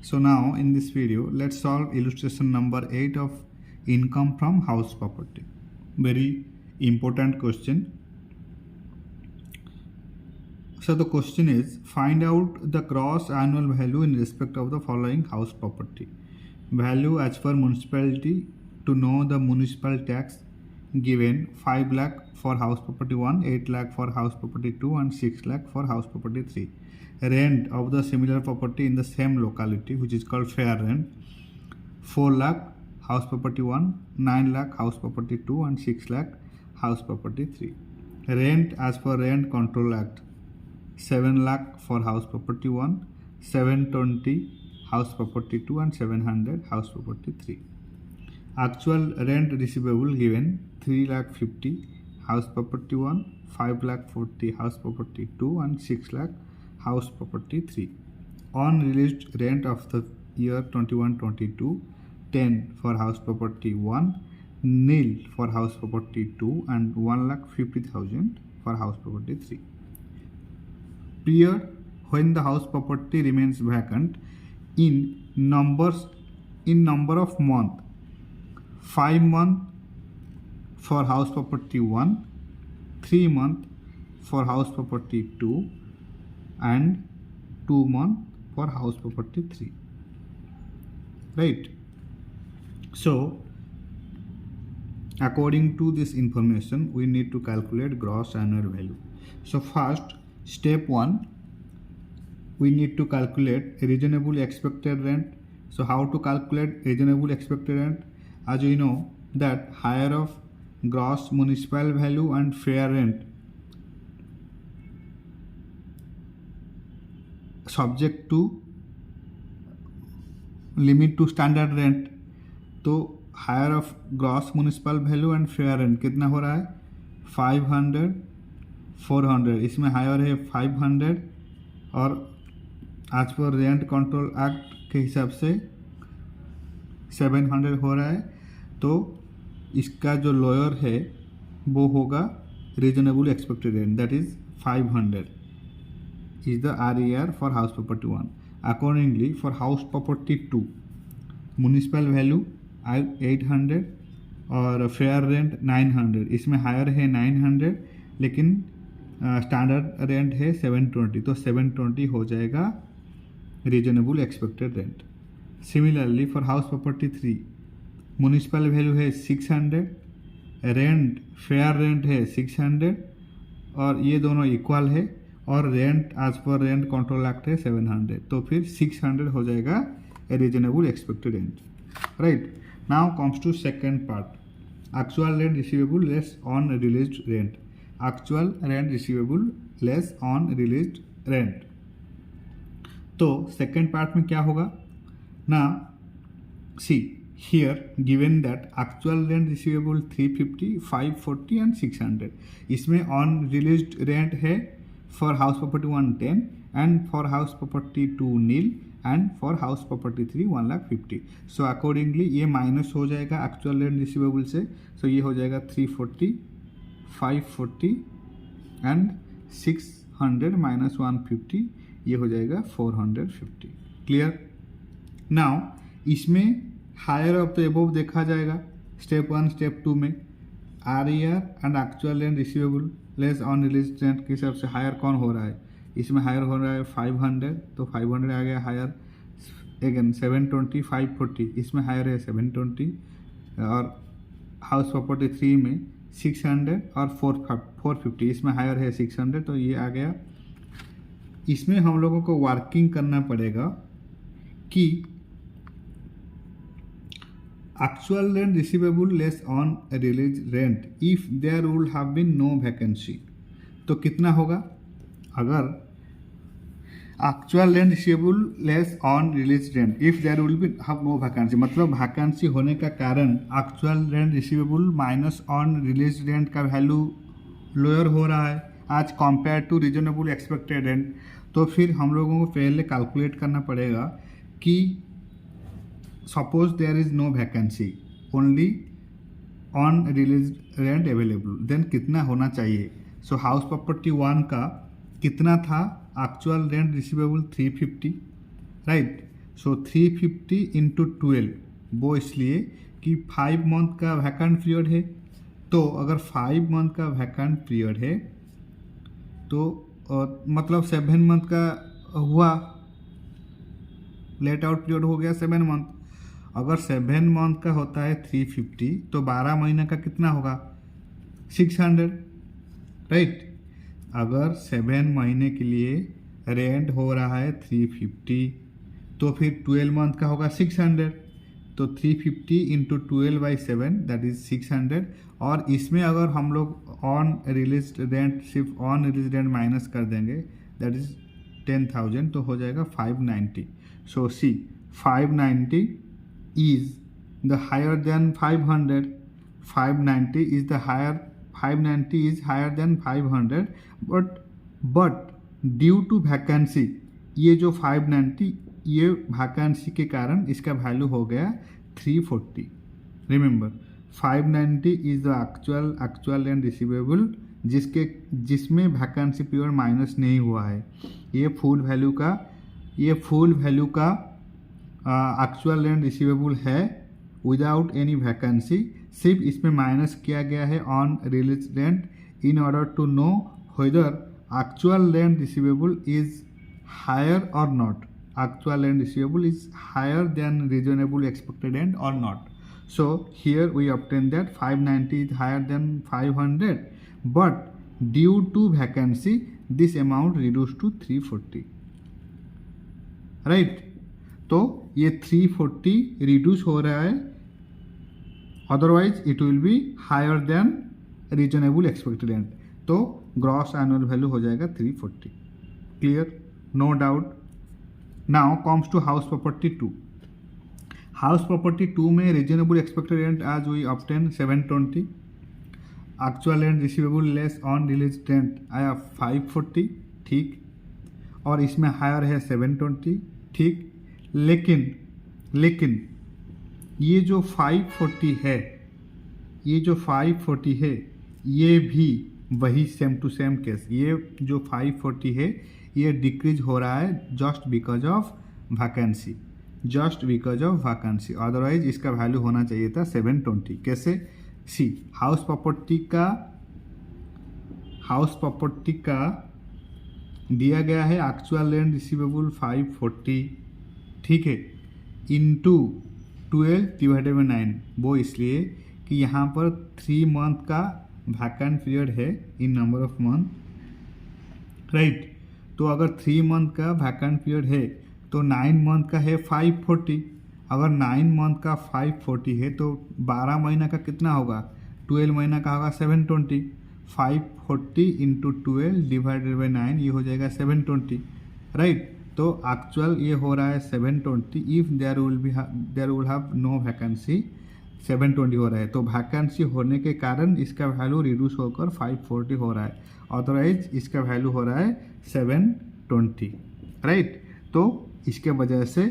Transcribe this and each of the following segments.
So now in this video, let's solve illustration number 8 of income from house property. Very important question. So the question is, find out the gross annual value in respect of the following house property. Value as per municipality, to know the municipal tax given 5 lakh for house property 1, 8 lakh for house property 2 and 6 lakh for house property 3. Rent of the similar property in the same locality, which is called fair rent, 4 lakh house property 1, 9 lakh house property 2 and 6 lakh house property 3. Rent as per Rent Control Act, 7 lakh for house property 1, 720 house property 2 and 700 house property 3. Actual rent receivable given 3 lakh 50 house property 1, 5 lakh 40 house property 2 and 6 lakh house property 3. On released rent of the year 21-22, 10 for house property 1, nil for house property 2 and 1,50,000 for house property 3. Period when the house property remains vacant in number of month, 5 months for house property 1, 3 months for house property 2 and 2 months for house property 3, right? So according to this information, we need to calculate gross annual value. So first, step 1, we need to calculate reasonable expected rent. So how to calculate reasonable expected rent? As you know that higher of gross municipal value and fair rent subject to limit to standard rent, तो higher of gross municipal value and fair rent कितना हो रहा है 500 400, इसमें higher है 500 और आज पर रेंट कंट्रोल एक्ट के हिसाब से 700 हो रहा है, तो इसका जो लोअर है वो होगा reasonable expected rent, that is 500 is the RER for house property 1. Accordingly, for house property 2, municipal value 800 और फेयर रेंट 900, इसमें हायर है 900 लेकिन स्टैंडर्ड रेंट है 720, तो 720 हो जाएगा reasonable expected rent. Similarly for house property 3, municipal value है 600, rent fair rent है 600 और ये दोनों इक्वल है और rent as per rent control act है 700, तो फिर 600 हो जाएगा reasonable expected rent, right. Now comes to second part, actual rent receivable less unrealised rent. Actual rent receivable less unrealised rent. तो सेकेंड पार्ट में क्या होगा ना, see here given that actual rent receivable 350, 540 and 600. इसमें unrealised rent है for house property 1 10 and for house property 2 nil and for house property 3 1,50,000. So accordingly ये minus हो जाएगा एक्चुअल रेंट रिसीवेबल से, so ये हो जाएगा 340, 540 एंड 600 माइनस 150, ये हो जाएगा 450. क्लियर. नाउ इसमें हायर ऑफ द अबव देखा जाएगा स्टेप 1 स्टेप 2 में. RER and actual rent receivable less on release rent के हिसाब से हायर कौन हो रहा है, इसमें हायर हो रहा है 500, तो 500 आ गया हायर. अगेन 720, 540, इसमें हायर है 720 और हाउस प्रॉपर्टी 3 में 600 और 450, इसमें हायर है 600, तो ये आ गया. इसमें हम लोगों को वर्किंग करना पड़ेगा कि actual rent receivable less on released rent if there would have been no vacancy. तो कितना होगा अगर actual rent receivable less on released rent if there will be have no vacancy, मतलब वैकेंसी होने का कारण actual rent receivable minus on released rent का value lower हो रहा है आज compare to reasonable expected rent. तो फिर हम लोगों को पहले कैलकुलेट करना पड़ेगा कि suppose there is no vacancy, only on released rent available, then कितना होना चाहिए. So house property 1 का कितना था एक्चुअल रेंट रिसीवेबल 350, राइट. सो 350 इंटू 12, वो इसलिए कि 5 मंथ का वैकेंट पीरियड है। तो अगर 5 मंथ का वैकेंट पीरियड है तो मतलब 7 मंथ का हुआ, लेट आउट पीरियड हो गया 7 मंथ। अगर 7 मंथ का होता है 350 तो 12 महीने का कितना होगा 600, राइट। अगर 7 महीने के लिए रेंट हो रहा है 350 तो फिर 12 मंथ का होगा 600, तो 350 इंटू 12/7 दैट इज 600। और इसमें अगर हम लोग ऑन रिलीज रेंट सिर्फ ऑन रिलीज रेंट माइनस कर देंगे दैट इज 10,000 तो हो जाएगा 590। सो सी 590 is the higher than 500, 590 is the higher, 590 is higher than 500, but due to vacancy, ये जो 590 ये वैकेंसी के कारण इसका वैल्यू हो गया 340। Remember 590 is the actual and receivable जिसमें वैकेंसी पीरियड माइनस नहीं हुआ है। ये फुल वैल्यू का एक्चुअल एंड रिसीवेबल है विदाउट एनी वैकेंसी, सिर्फ इसमें माइनस किया गया है on release rent in order to know whether actual rent receivable is higher और not, actual rent receivable is higher than reasonable expected rent और not. So here we obtain that 590 is higher then 500 but due to vacancy this amount reduce to 340, right. तो ये 340 reduce हो रहा है, otherwise it will be higher than reasonable expected rent, तो gross annual value हो जाएगा 340। Clear, no doubt. Now comes to house property 2। House property 2 में reasonable expected rent आज we obtain 720, actual rent receivable less on release rent आया 540, ठीक, और इसमें higher है 720, ठीक। लेकिन ये जो 540 है, ये भी वही सेम टू सेम केस, ये जो 540 है ये डिक्रीज हो रहा है just because of vacancy, otherwise इसका वैल्यू होना चाहिए था 720। कैसे? सी हाउस प्रॉपर्टी का दिया गया है एक्चुअल रेंट रिसीवेबल 540, ठीक है, इंटू 12/9, वो इसलिए कि यहाँ पर 3 मंथ का वैकेंट पीरियड है इन नंबर ऑफ मंथ, राइट। तो अगर 3 मंथ का वैकेंट पीरियड है तो 9 मंथ का है 540, अगर 9 मंथ का 540 है तो 12 महीना का कितना होगा 12 महीना का होगा 720, 540 इंटू 12/9 ये हो जाएगा 720, राइट। तो एक्चुअल ये हो रहा है 720, if there will have no vacancy 720 हो रहा है, तो वैकेंसी होने के कारण इसका वैल्यू रिड्यूस होकर 540 हो रहा है, अदरवाइज इसका वैल्यू हो रहा है 720, राइट। तो इसके वजह से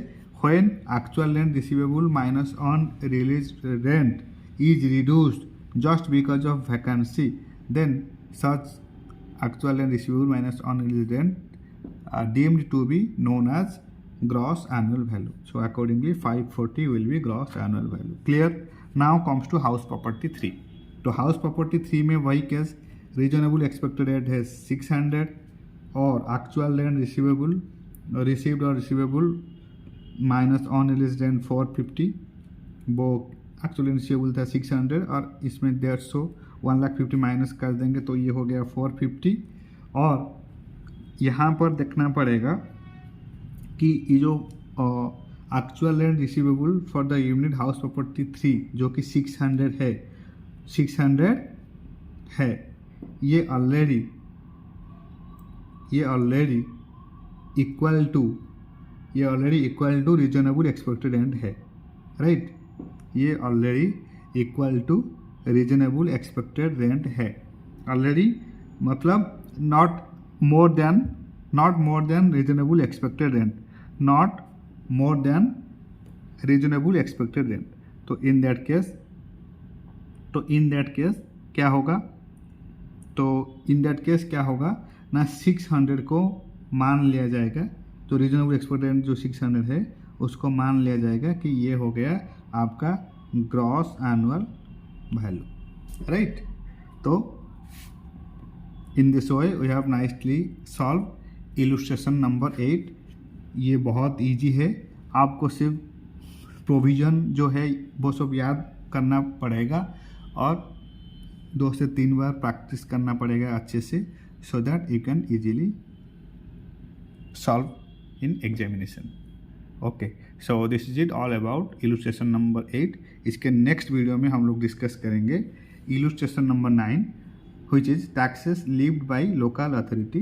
when actual rent receivable minus on release rent is reduced just because of vacancy, then such actual rent receivable minus on release rent are deemed to be known as gross annual value. So accordingly 540 will be gross annual value. Clear? Now comes to house property 3. तो house property 3 में वही case, reasonable expected rent है 600 और actual rent received और receivable minus on release rent 450, वो actually receivable था 600 और इसमें 150 150 माइनस कर देंगे तो ये हो गया 450। और यहाँ पर देखना पड़ेगा कि ये जो actual rent receivable for the unit house property 3 जो कि 600 है, ये already equal to reasonable expected rent है, राइट। ये already equal to reasonable expected rent है ऑलरेडी, मतलब not more than reasonable expected rent, not more than reasonable expected rent। तो in that case क्या होगा, ना 600 को मान लिया जाएगा, तो रीजनेबल एक्सपेक्टेड रेंट जो 600 है उसको मान लिया जाएगा कि ये हो गया आपका ग्रॉस एनुअल वैल्यू, राइट। तो in this way we have nicely solve illustration number 8। ये बहुत इजी है, आपको सिर्फ प्रोविज़न जो है वो सब याद करना पड़ेगा और 2 से 3 बार प्रैक्टिस करना पड़ेगा अच्छे से, so that you can easily solve in examination. Okay, so this is it all about illustration number 8। इसके नेक्स्ट वीडियो में हम लोग डिस्कस करेंगे illustration number 9, which is taxes levied by local authority,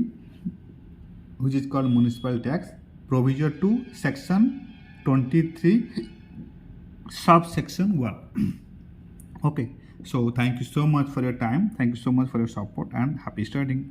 which is called municipal tax, provision to section 23 subsection 1. Okay, so thank you so much for your time, thank you so much for your support, and happy studying.